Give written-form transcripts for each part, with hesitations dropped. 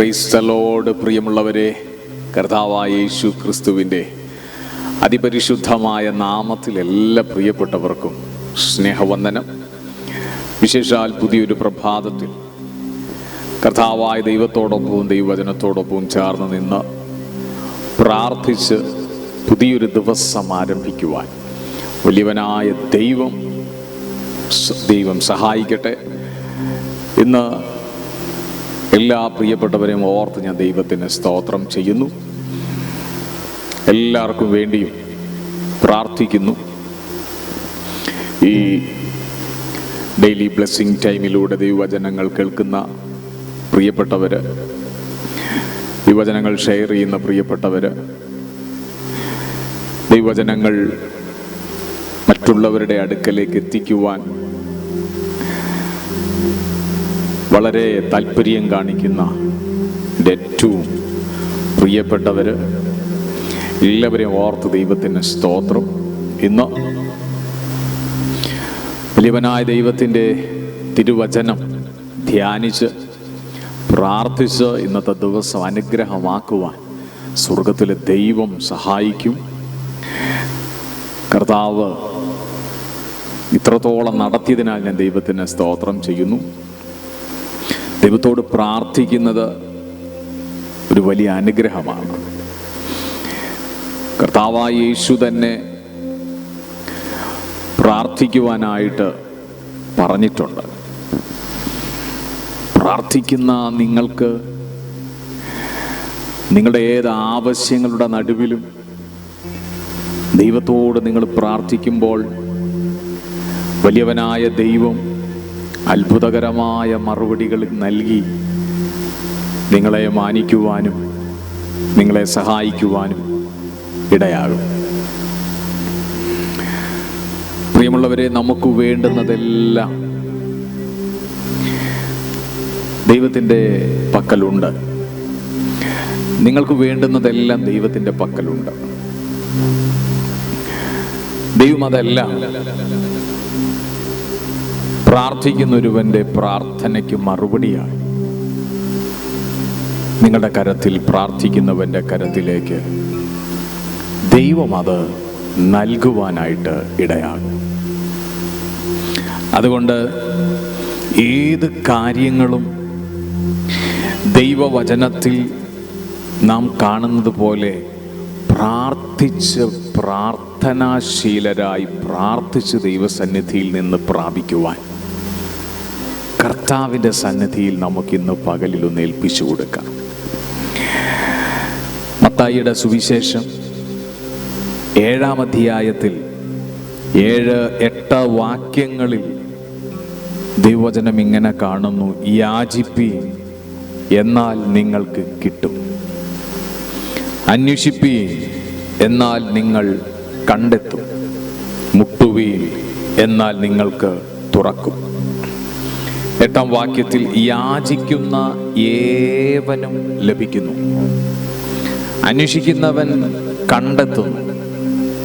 Praise the Lord. പ്രിയമുള്ളവരെ, കർത്താവായ യേശു ക്രിസ്തുവിൻ്റെ അതിപരിശുദ്ധമായ നാമത്തിൽ എല്ലാ പ്രിയപ്പെട്ടവർക്കും സ്നേഹവന്ദനം. വിശേഷാൽ പുതിയൊരു പ്രഭാതത്തിൽ കർത്താവായ ദൈവത്തോടൊപ്പവും ദൈവവചനത്തോടൊപ്പവും ചേർന്ന് നിന്ന് പ്രാർത്ഥിച്ച് പുതിയൊരു ദിവസം ആരംഭിക്കുവാൻ വലിയവനായ ദൈവം സഹായിക്കട്ടെ. ഇന്ന് എല്ലാ പ്രിയപ്പെട്ടവരെയും ഓർത്ത് ഞാൻ ദൈവത്തിന് സ്തോത്രം ചെയ്യുന്നു. എല്ലാവർക്കും വേണ്ടിയും പ്രാർത്ഥിക്കുന്നു. ഈ ഡെയിലി ബ്ലെസ്സിങ് ടൈമിലൂടെ ദൈവവചനങ്ങൾ കേൾക്കുന്ന പ്രിയപ്പെട്ടവർ, ദൈവവചനങ്ങൾ ഷെയർ ചെയ്യുന്ന പ്രിയപ്പെട്ടവർ, ദൈവവചനങ്ങൾ മറ്റുള്ളവരുടെ അടുക്കലേക്ക് എത്തിക്കുവാൻ വളരെ താല്പര്യം കാണിക്കുന്ന ഏറ്റവും പ്രിയപ്പെട്ടവർ എല്ലാവരെയും ഓർത്ത് ദൈവത്തിന് സ്തോത്രം. ഇന്ന് വലിയവനായ ദൈവത്തിൻ്റെ തിരുവചനം ധ്യാനിച്ച് പ്രാർത്ഥിച്ച് ഇന്നത്തെ ദിവസം അനുഗ്രഹമാക്കുവാൻ സ്വർഗത്തിലെ ദൈവം സഹായിക്കും. കർത്താവ് ഇത്രത്തോളം നടത്തിയതിനാൽ ഞാൻ ദൈവത്തിന് സ്തോത്രം ചെയ്യുന്നു. ദൈവത്തോട് പ്രാർത്ഥിക്കുന്നത് ഒരു വലിയ അനുഗ്രഹമാണ്. കർത്താവായ യേശു തന്നെ പ്രാർത്ഥിക്കുവാനായിട്ട് പറഞ്ഞിട്ടുണ്ട്. പ്രാർത്ഥിക്കുന്ന നിങ്ങൾക്ക് നിങ്ങളുടെ ഏത് ആവശ്യങ്ങളുടെ നടുവിലും ദൈവത്തോട് നിങ്ങൾ പ്രാർത്ഥിക്കുമ്പോൾ വലിയവനായ ദൈവം അത്ഭുതകരമായ മറുപടികൾ നൽകി നിങ്ങളെ മാനിക്കുവാനും നിങ്ങളെ സഹായിക്കുവാനും ഇടയാകും. പ്രിയമുള്ളവരെ, നമുക്ക് വേണ്ടുന്നതെല്ലാം ദൈവത്തിൻ്റെ പക്കലുണ്ട്. നിങ്ങൾക്ക് വേണ്ടുന്നതെല്ലാം ദൈവത്തിൻ്റെ പക്കലുണ്ട്. ദൈവം അതെല്ലാം പ്രാർത്ഥിക്കുന്നൊരുവൻ്റെ പ്രാർത്ഥനയ്ക്ക് മറുപടിയായി നിങ്ങളുടെ കരത്തിൽ, പ്രാർത്ഥിക്കുന്നവൻ്റെ കരത്തിലേക്ക് ദൈവം അത് നൽകുവാനായിട്ട് ഇടയാകും. അതുകൊണ്ട് ഏത് കാര്യങ്ങളും ദൈവവചനത്തിൽ നാം കാണുന്നത് പോലെ പ്രാർത്ഥിച്ച് പ്രാർത്ഥനാശീലരായി പ്രാർത്ഥിച്ച് ദൈവസന്നിധിയിൽ നിന്ന് പ്രാപിക്കുവാൻ കർത്താവിൻ്റെ സന്നിധിയിൽ നമുക്കിന്ന് പകലിലൊന്ന് ഏൽപ്പിച്ചു കൊടുക്കാം. മത്തായിയുടെ സുവിശേഷം 7-ാം അധ്യായത്തിൽ 7-8 വാക്യങ്ങളിൽ ദൈവവചനം ഇങ്ങനെ കാണുന്നു: യാചിപ്പീൻ, എന്നാൽ നിങ്ങൾക്ക് കിട്ടും; അന്വേഷിപ്പീൻ, എന്നാൽ നിങ്ങൾ കണ്ടെത്തും; മുട്ടുവീൻ, എന്നാൽ നിങ്ങൾക്ക് തുറക്കും. 8-ാം വാക്യത്തിൽ യാചിക്കുന്ന ഏവനും ലഭിക്കുന്നു, അന്വേഷിക്കുന്നവൻ കണ്ടെത്തുന്നു,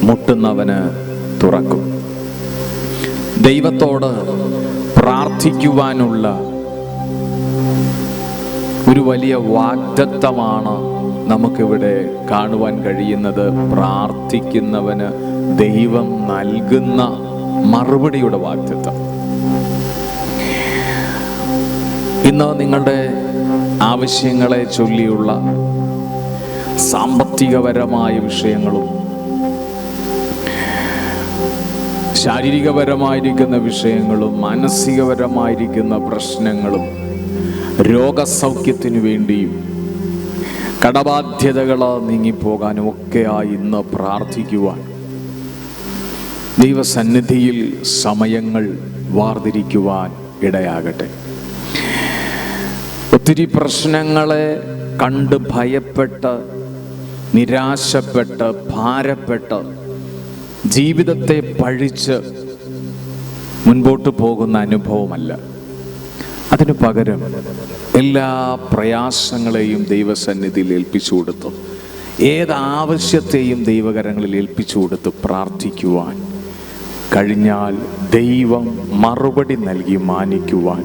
മുട്ടുന്നവന് തുറക്കും. ദൈവത്തോട് പ്രാർത്ഥിക്കുവാനുള്ള ഒരു വലിയ വാഗ്ദത്തമാണ് നമുക്കിവിടെ കാണുവാൻ കഴിയുന്നത്. പ്രാർത്ഥിക്കുന്നവന് ദൈവം നൽകുന്ന മറുപടിയുടെ വാഗ്ദത്തം. ഇന്ന് നിങ്ങളുടെ ആവശ്യങ്ങളെ ചൊല്ലിയുള്ള സാമ്പത്തികപരമായ വിഷയങ്ങളും ശാരീരികപരമായിരിക്കുന്ന വിഷയങ്ങളും മാനസികപരമായിരിക്കുന്ന പ്രശ്നങ്ങളും രോഗസൗഖ്യത്തിനു വേണ്ടിയും കടബാധ്യതകൾ നീങ്ങിപ്പോകാനും ഒക്കെയായി ഇന്ന് പ്രാർത്ഥിക്കുവാൻ ദൈവസന്നിധിയിൽ സമയങ്ങൾ വാർതിരിക്കുവാൻ ഇടയാകട്ടെ. ഒത്തിരി പ്രശ്നങ്ങളെ കണ്ട് ഭയപ്പെട്ട് നിരാശപ്പെട്ട് ഭാരപ്പെട്ട് ജീവിതത്തെ പഴിച്ച് മുൻപോട്ട് പോകുന്ന അനുഭവമല്ല. അതിനു പകരം എല്ലാ പ്രയാസങ്ങളെയും ദൈവസന്നിധിയിൽ ഏൽപ്പിച്ചു കൊടുത്തു, ഏതാവശ്യത്തെയും ദൈവകരങ്ങളിൽ ഏൽപ്പിച്ചു കൊടുത്ത് പ്രാർത്ഥിക്കുവാൻ കഴിഞ്ഞാൽ ദൈവം മറുപടി നൽകി മാനിക്കുവാൻ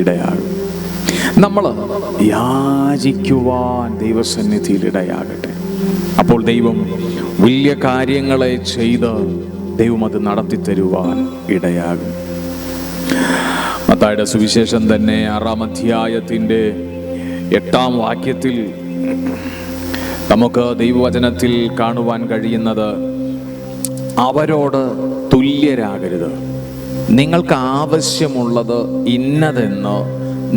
ഇടയാകും. നമ്മൾ യാചിക്കുവാൻ ദൈവസന്നിധിയിൽ ഇടയാകട്ടെ. അപ്പോൾ ദൈവം വലിയ കാര്യങ്ങളെ ചെയ്ത് ദൈവം അത് നടത്തിത്തരുവാൻ ഇടയാകും. മത്തായിയുടെ സുവിശേഷം തന്നെ 6-ാം അധ്യായത്തിൻ്റെ 8-ാം വാക്യത്തിൽ നമുക്ക് ദൈവവചനത്തിൽ കാണുവാൻ കഴിയുന്നത്, അവരോട് തുല്യരാകരുത്, നിങ്ങൾക്ക് ആവശ്യമുള്ളത് ഇന്നതെന്ന്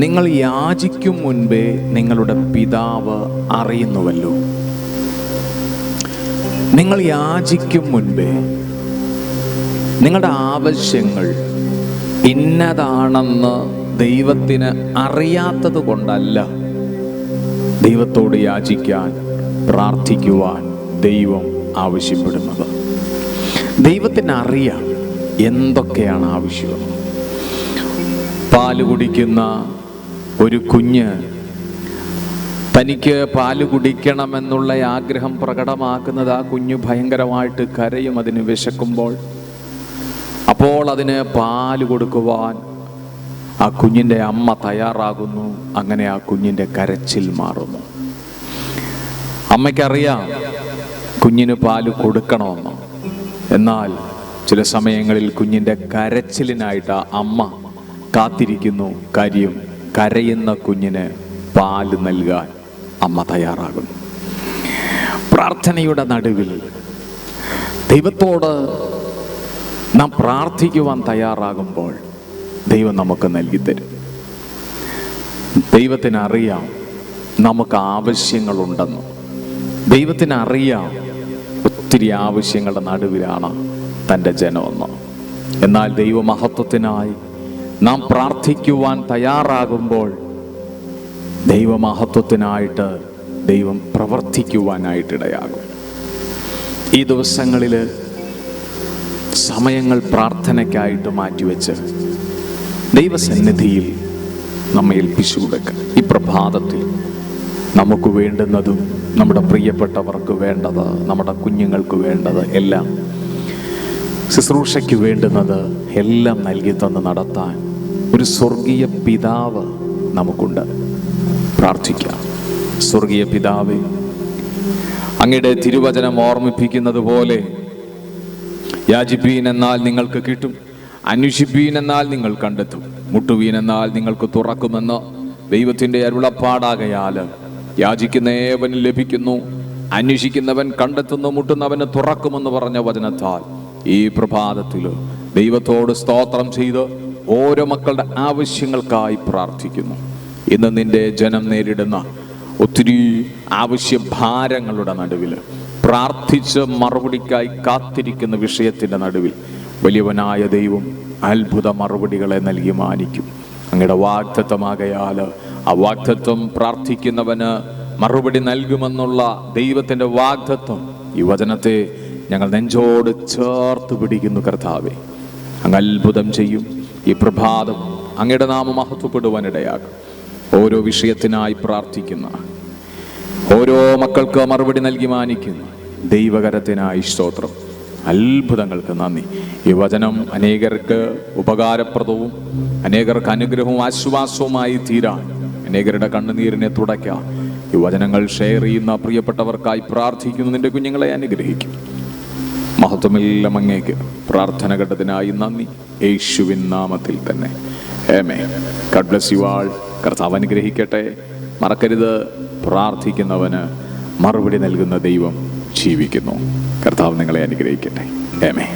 നിങ്ങൾ യാചിക്കും മുൻപേ നിങ്ങളുടെ പിതാവ് അറിയുന്നുവല്ലോ. നിങ്ങൾ യാചിക്കും മുൻപേ നിങ്ങളുടെ ആവശ്യങ്ങൾ ഇന്നതാണെന്ന് ദൈവത്തിന് അറിയാത്തത് കൊണ്ടല്ല ദൈവത്തോട് യാചിക്കാൻ, പ്രാർത്ഥിക്കുവാൻ ദൈവം ആവശ്യപ്പെടുന്നത്. ദൈവത്തിന് അറിയാം എന്തൊക്കെയാണ് ആവശ്യം. പാല് കുടിക്കുന്ന ഒരു കുഞ്ഞ് തനിക്ക് പാല് കുടിക്കണമെന്നുള്ള ആഗ്രഹം പ്രകടമാക്കുന്നത്, ആ കുഞ്ഞ് ഭയങ്കരമായിട്ട് കരയും അതിന് വിശക്കുമ്പോൾ. അപ്പോൾ അതിന് പാല് കൊടുക്കുവാൻ ആ കുഞ്ഞിൻ്റെ അമ്മ തയ്യാറാകുന്നു. അങ്ങനെ ആ കുഞ്ഞിൻ്റെ കരച്ചിൽ മാറുന്നു. അമ്മയ്ക്കറിയാം കുഞ്ഞിന് പാല് കൊടുക്കണമെന്ന്. എന്നാൽ ചില സമയങ്ങളിൽ കുഞ്ഞിൻ്റെ കരച്ചിലിനായിട്ട് അമ്മ കാത്തിരിക്കുന്നു. കാര്യം, കരയുന്ന കുഞ്ഞിന് പാല് നൽകാൻ അമ്മ തയ്യാറാകുന്നു. പ്രാർത്ഥനയുടെ നടുവിൽ ദൈവത്തോട് നാം പ്രാർത്ഥിക്കുവാൻ തയ്യാറാകുമ്പോൾ ദൈവം നമുക്ക് നൽകിത്തരും. ദൈവത്തിനറിയാം നമുക്ക് ആവശ്യങ്ങളുണ്ടെന്ന്. ദൈവത്തിനറിയാം ഒത്തിരി ആവശ്യങ്ങളുടെ നടുവിലാണ് തൻ്റെ ജനമെന്ന്. എന്നാൽ ദൈവമഹത്വത്തിനായി നാം പ്രാർത്ഥിക്കുവാൻ തയ്യാറാകുമ്പോൾ ദൈവമഹത്വത്തിനായിട്ട് ദൈവം പ്രവർത്തിക്കുവാനായിട്ടിടയാകും. ഈ ദിവസങ്ങളിൽ സമയങ്ങൾ പ്രാർത്ഥനയ്ക്കായിട്ട് മാറ്റിവെച്ച് ദൈവസന്നിധിയിൽ നമ്മെ ഏൽപ്പിച്ചു കൊടുക്കുക. ഈ പ്രഭാതത്തിൽ നമുക്ക് വേണ്ടുന്നതും നമ്മുടെ പ്രിയപ്പെട്ടവർക്ക് വേണ്ടത്, നമ്മുടെ കുഞ്ഞുങ്ങൾക്ക് വേണ്ടത് എല്ലാം, ശുശ്രൂഷയ്ക്ക് വേണ്ടുന്നത് എല്ലാം നൽകി തന്ന് നടത്താൻ ഒരു സ്വർഗീയ പിതാവ് നമുക്കുണ്ട്. പ്രാർത്ഥിക്കാം. സ്വർഗീയ പിതാവേ, അങ്ങയുടെ തിരുവചനം ഓർമ്മിപ്പിക്കുന്നത് പോലെ, യാചിപ്പീൻ എന്നാൽ നിങ്ങൾക്ക് കിട്ടും, അന്വേഷിപ്പീൻ എന്നാൽ നിങ്ങൾ കണ്ടെത്തും, മുട്ടുവീൻ എന്നാൽ നിങ്ങൾക്ക് തുറക്കുമെന്ന് ദൈവത്തിൻ്റെ അരുളപ്പാടാകയാൽ യാചിക്കുന്ന ഏവന് ലഭിക്കുന്നു, അന്വേഷിക്കുന്നവൻ കണ്ടെത്തുന്നു, മുട്ടുന്നവന് തുറക്കുമെന്ന് പറഞ്ഞ വചനത്താൽ ഈ പ്രഭാതത്തിൽ ദൈവത്തോട് സ്തോത്രം ചെയ്ത് ഓരോ മക്കളുടെ ആവശ്യങ്ങൾക്കായി പ്രാർത്ഥിക്കുന്നു. ഇന്ന് നിന്റെ ജനം നേരിടുന്ന ഒത്തിരി ആവശ്യഭാരങ്ങളുടെ നടുവിൽ, പ്രാർത്ഥിച്ച് മറുപടിക്കായി കാത്തിരിക്കുന്ന വിഷയത്തിൻ്റെ നടുവിൽ വലിയവനായ ദൈവം അത്ഭുത മറുപടികളെ നൽകി മാനിക്കും. അങ്ങയുടെ വാഗ്ദത്തമാകയാൽ ആ വാഗ്ദത്തം പ്രാർത്ഥിക്കുന്നവന് മറുപടി നൽകുമെന്നുള്ള ദൈവത്തിൻ്റെ വാഗ്ദത്തം, ഈ വചനത്തെ ഞങ്ങൾ നെഞ്ചോട് ചേർത്ത് പിടിക്കുന്നു. കർത്താവേ, അങ്ങ് അത്ഭുതം ചെയ്യും. ഈ പ്രഭാതം അങ്ങയുടെ നാമം മഹത്വപ്പെടുവാനിടയാകും. ഓരോ വിഷയത്തിനായി പ്രാർത്ഥിക്കുന്ന ഓരോ മക്കൾക്ക് മറുപടി നൽകി മാനിക്കുന്ന ദൈവകരത്തിനായി സ്തോത്രം. അത്ഭുതങ്ങൾക്ക് നന്ദി. ഈ വചനം അനേകർക്ക് ഉപകാരപ്രദവും അനേകർക്ക് അനുഗ്രഹവും ആശ്വാസവുമായി തീരാൻ, അനേകരുടെ കണ്ണുനീരിനെ തുടയ്ക്കാൻ ഈ വചനങ്ങൾ ഷെയർ ചെയ്യുന്ന പ്രിയപ്പെട്ടവർക്കായി പ്രാർത്ഥിക്കുന്നു. നിന്റെ കുഞ്ഞുങ്ങളെ അനുഗ്രഹിക്കും. മഹത്വമെല്ലാം അങ്ങേക്ക്. പ്രാർത്ഥന ഘട്ടത്തിനായി നന്ദി, യേശുവിൻ നാമത്തിൽ തന്നെ. ആമേൻ. God bless you all. കർത്താവ് അനുഗ്രഹിക്കട്ടെ. മറക്കരുത്, പ്രാർത്ഥിക്കുന്നവന് മറുപടി നൽകുന്ന ദൈവം ജീവിക്കുന്നു. കർത്താവ് നിങ്ങളെ അനുഗ്രഹിക്കട്ടെ. ആമേൻ.